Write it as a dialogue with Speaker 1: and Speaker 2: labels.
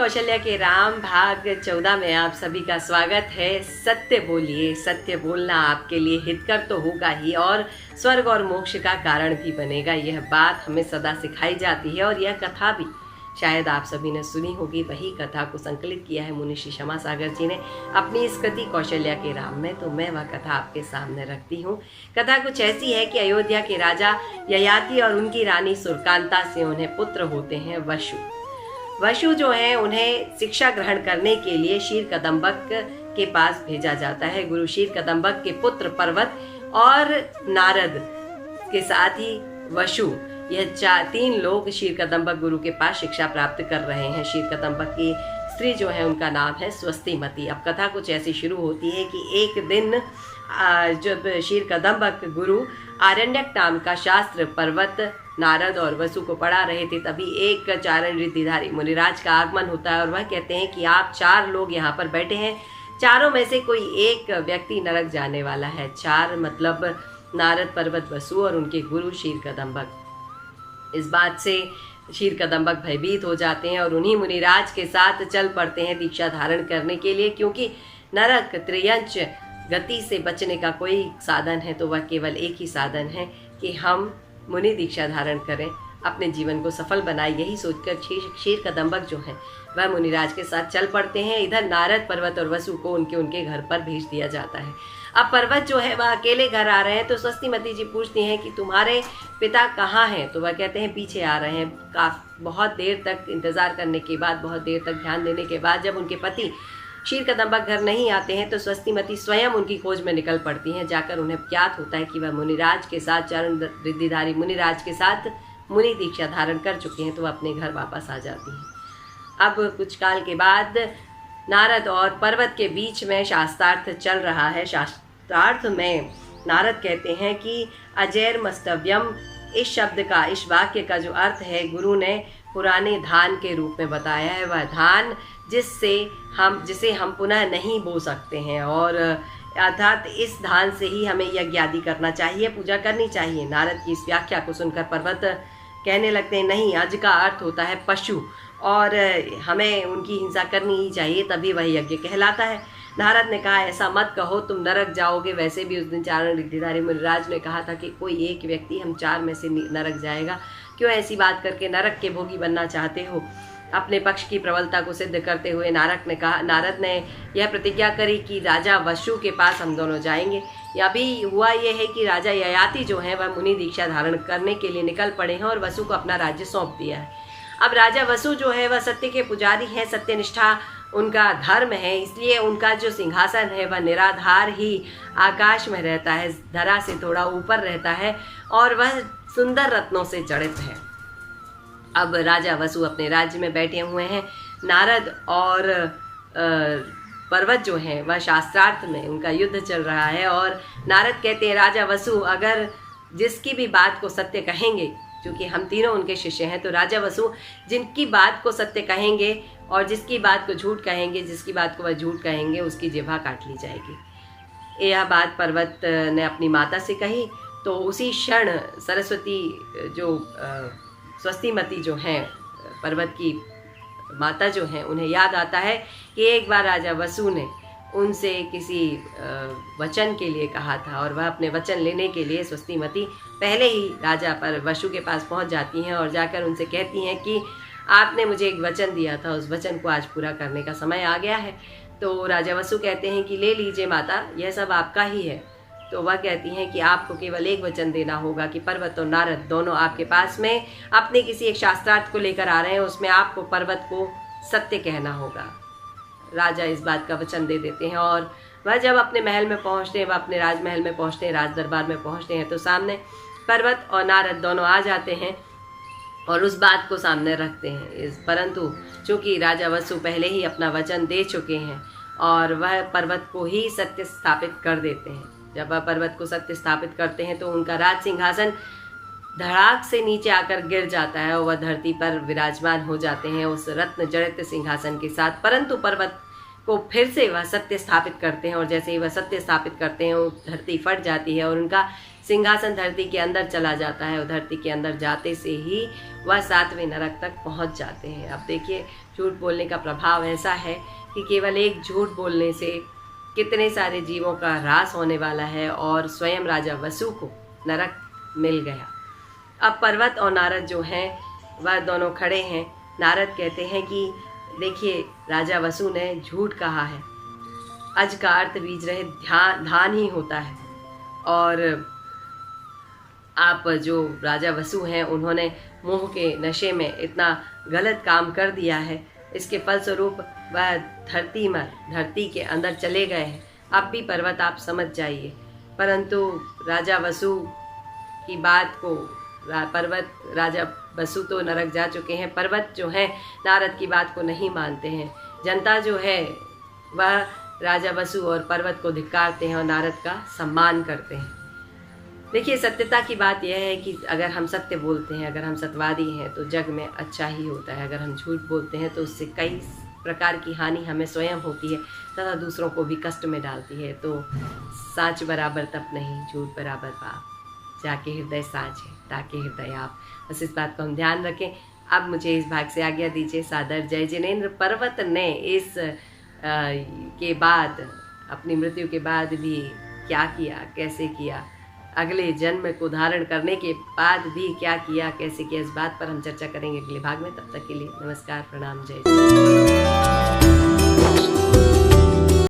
Speaker 1: कौशल्या के राम भाग 14 में आप सभी का स्वागत है। सत्य बोलिए, सत्य बोलना आपके लिए हितकर तो होगा ही और स्वर्ग और मोक्ष का कारण भी बनेगा। यह बात हमें सदा सिखाई जाती है और यह कथा भी शायद आप सभी ने सुनी होगी। वही कथा को संकलित किया है मुनिषी क्षमा सागर जी ने अपनी इस कृति कौशल्या के राम में। तो मैं वह कथा आपके सामने रखती हूँ। कथा कुछ ऐसी है कि अयोध्या के राजा ययाति और उनकी रानी सुरकांता से उन्हें पुत्र होते हैं वशु। वशु जो है उन्हें शिक्षा ग्रहण करने के लिए शीर कदम्बक के पास भेजा जाता है। गुरु शीर कदम्बक के पुत्र पर्वत और नारद के साथ ही वशु, यह तीन लोग शीर कदम्बक गुरु के पास शिक्षा प्राप्त कर रहे हैं। शीर कदम्बक की स्त्री जो है उनका नाम है स्वस्तिमती। अब कथा कुछ ऐसी शुरू होती है कि एक दिन जब शीर कदम्बक गुरु आरण्यक नाम का शास्त्र पर्वत, नारद और वसु को पढ़ा रहे थे, तभी एक चारण रिद्धिधारी मुनिराज का आगमन होता है और वह कहते हैं कि आप चार लोग यहाँ पर बैठे हैं, चारों में से कोई एक व्यक्ति नरक जाने वाला है। चार मतलब नारद, पर्वत, वसु और उनके गुरु शीर कदम्बक। इस बात से शीर कदम्बक भयभीत हो जाते हैं और उन्हीं मुनिराज के साथ चल पड़ते हैं दीक्षा धारण करने के लिए, क्योंकि नरक त्रियंच गति से बचने का कोई साधन है तो वह केवल एक ही साधन है कि हम मुनि दीक्षा धारण करें, अपने जीवन को सफल बनाए। यही सोचकर शीर कदम्बक जो है वह मुनिराज के साथ चल पड़ते हैं। इधर नारद, पर्वत और वसु को उनके घर पर भेज दिया जाता है। अब पर्वत जो है वह अकेले घर आ रहे हैं तो स्वस्तिमती जी पूछती हैं कि तुम्हारे पिता कहाँ हैं? तो वह कहते हैं पीछे आ रहे हैं। बहुत देर तक इंतजार करने के बाद, बहुत देर तक ध्यान देने के बाद जब उनके पति शीर कदम्बक घर नहीं आते हैं तो स्वस्तिमती स्वयं उनकी खोज में निकल पड़ती हैं। जाकर उन्हें ज्ञात होता है कि वह मुनिराज के साथ, चरण रिद्धिधारी मुनिराज के साथ मुनि दीक्षा धारण कर चुके हैं, तो वह अपने घर वापस आ जाती हैं। अब कुछ काल के बाद नारद और पर्वत के बीच में शास्त्रार्थ चल रहा है। शास्त्रार्थ में नारद कहते हैं कि अजैर मस्तव्यम, इस शब्द का, इस वाक्य का जो अर्थ है गुरु ने पुराने धान के रूप में बताया है। वह धान जिसे हम पुनः नहीं बो सकते हैं और अर्थात इस धान से ही हमें यज्ञ आदि करना चाहिए, पूजा करनी चाहिए। नारद की इस व्याख्या को सुनकर पर्वत कहने लगते हैं नहीं, अज का अर्थ होता है पशु और हमें उनकी हिंसा करनी ही चाहिए, तभी वह यज्ञ कहलाता है। नारद ने कहा ऐसा मत कहो, तुम नरक जाओगे। वैसे भी उस दिन चारण रिद्धिधारी मुनिराज ने कहा था कि कोई एक व्यक्ति हम चार में से नरक जाएगा, क्यों ऐसी बात करके नरक के भोगी बनना चाहते हो? अपने पक्ष की प्रबलता को सिद्ध करते हुए नारद ने यह प्रतिज्ञा करी कि राजा वशु के पास हम दोनों जाएंगे। अभी हुआ यह है कि राजा ययाति जो है वह मुनि दीक्षा धारण करने के लिए निकल पड़े हैं और वसु को अपना राज्य सौंप दिया है। अब राजा वसु जो है वह सत्य के पुजारी हैं, सत्यनिष्ठा उनका धर्म है, इसलिए उनका जो सिंहासन है वह निराधार ही आकाश में रहता है, धरा से थोड़ा ऊपर रहता है और वह सुंदर रत्नों से जड़ित है। अब राजा वसु अपने राज्य में बैठे हुए हैं। नारद और पर्वत जो हैं वह शास्त्रार्थ में उनका युद्ध चल रहा है और नारद कहते हैं राजा वसु अगर जिसकी भी बात को सत्य कहेंगे, क्योंकि हम तीनों उनके शिष्य हैं, तो राजा वसु जिनकी बात को सत्य कहेंगे और जिसकी बात को झूठ कहेंगे, जिसकी बात को वह झूठ कहेंगे, उसकी जिह्वा काट ली जाएगी। यह बात पर्वत ने अपनी माता से कही तो उसी क्षण सरस्वती जो स्वस्तिमती जो हैं, पर्वत की माता जो हैं, उन्हें याद आता है कि एक बार राजा वसु ने उनसे किसी वचन के लिए कहा था और वह अपने वचन लेने के लिए स्वस्तिमती पहले ही राजा पर वसु के पास पहुंच जाती हैं और जाकर उनसे कहती हैं कि आपने मुझे एक वचन दिया था, उस वचन को आज पूरा करने का समय आ गया है। तो राजा वसु कहते हैं कि ले लीजिए माता, यह सब आपका ही है। तो वह कहती हैं कि आपको केवल एक वचन देना होगा कि पर्वत और नारद दोनों आपके पास में अपने किसी एक शास्त्रार्थ को लेकर आ रहे हैं, उसमें आपको पर्वत को सत्य कहना होगा। राजा इस बात का वचन दे देते हैं और वह जब अपने महल में पहुंचते हैं, वह अपने राजमहल में पहुंचते हैं, राज दरबार में पहुंचते हैं, तो सामने पर्वत और नारद दोनों आ जाते हैं और उस बात को सामने रखते हैं। परंतु चूँकि राजा वसु पहले ही अपना वचन दे चुके हैं और वह पर्वत को ही सत्य स्थापित कर देते हैं। जब वह पर्वत को सत्य स्थापित करते हैं तो उनका राज सिंहासन धड़ाक से नीचे आकर गिर जाता है और वह धरती पर विराजमान हो जाते हैं उस रत्न जड़ित सिंहासन के साथ। परंतु पर्वत को फिर से वह सत्य स्थापित करते हैं और जैसे ही वह सत्य स्थापित करते हैं वो धरती फट जाती है और उनका सिंहासन धरती के अंदर चला जाता है और धरती के अंदर जाते से ही वह 7वें नरक तक पहुंच जाते हैं। अब देखिए, झूठ बोलने का प्रभाव ऐसा है कि केवल एक झूठ बोलने से कितने सारे जीवों का ह्रास होने वाला है और स्वयं राजा वसु को नरक मिल गया। अब पर्वत और नारद जो हैं वह दोनों खड़े हैं। नारद कहते हैं कि देखिए, राजा वसु ने झूठ कहा है, अज का अर्थ बीज रहे धान ही होता है, और आप जो राजा वसु हैं उन्होंने मोह के नशे में इतना गलत काम कर दिया है, इसके फलस्वरूप वह धरती के अंदर चले गए हैं। अब भी पर्वत आप समझ जाइए, परंतु राजा वसु की बात को पर्वत, राजा वसु तो नरक जा चुके हैं, पर्वत जो हैं नारद की बात को नहीं मानते हैं। जनता जो है वह राजा वसु और पर्वत को धिक्कारते हैं और नारद का सम्मान करते हैं। देखिए, सत्यता की बात यह है कि अगर हम सत्य बोलते हैं, अगर हम सत्यवादी हैं तो जग में अच्छा ही होता है। अगर हम झूठ बोलते हैं तो उससे कई प्रकार की हानि हमें स्वयं होती है तथा दूसरों को भी कष्ट में डालती है। तो साँच बराबर तप नहीं, झूठ बराबर पाप, जाके हृदय साँच है ताकि हृदय आप। बस इस बात को हम ध्यान रखें। अब मुझे इस भाग से आज्ञा दीजिए। सादर जय जिनेंद्र। पर्वत ने इस के बाद, अपनी मृत्यु के बाद भी क्या किया, कैसे किया, अगले जन्म को धारण करने के बाद भी क्या किया, कैसे किया, इस बात पर हम चर्चा करेंगे अगले भाग में। तब तक के लिए नमस्कार, प्रणाम, जय।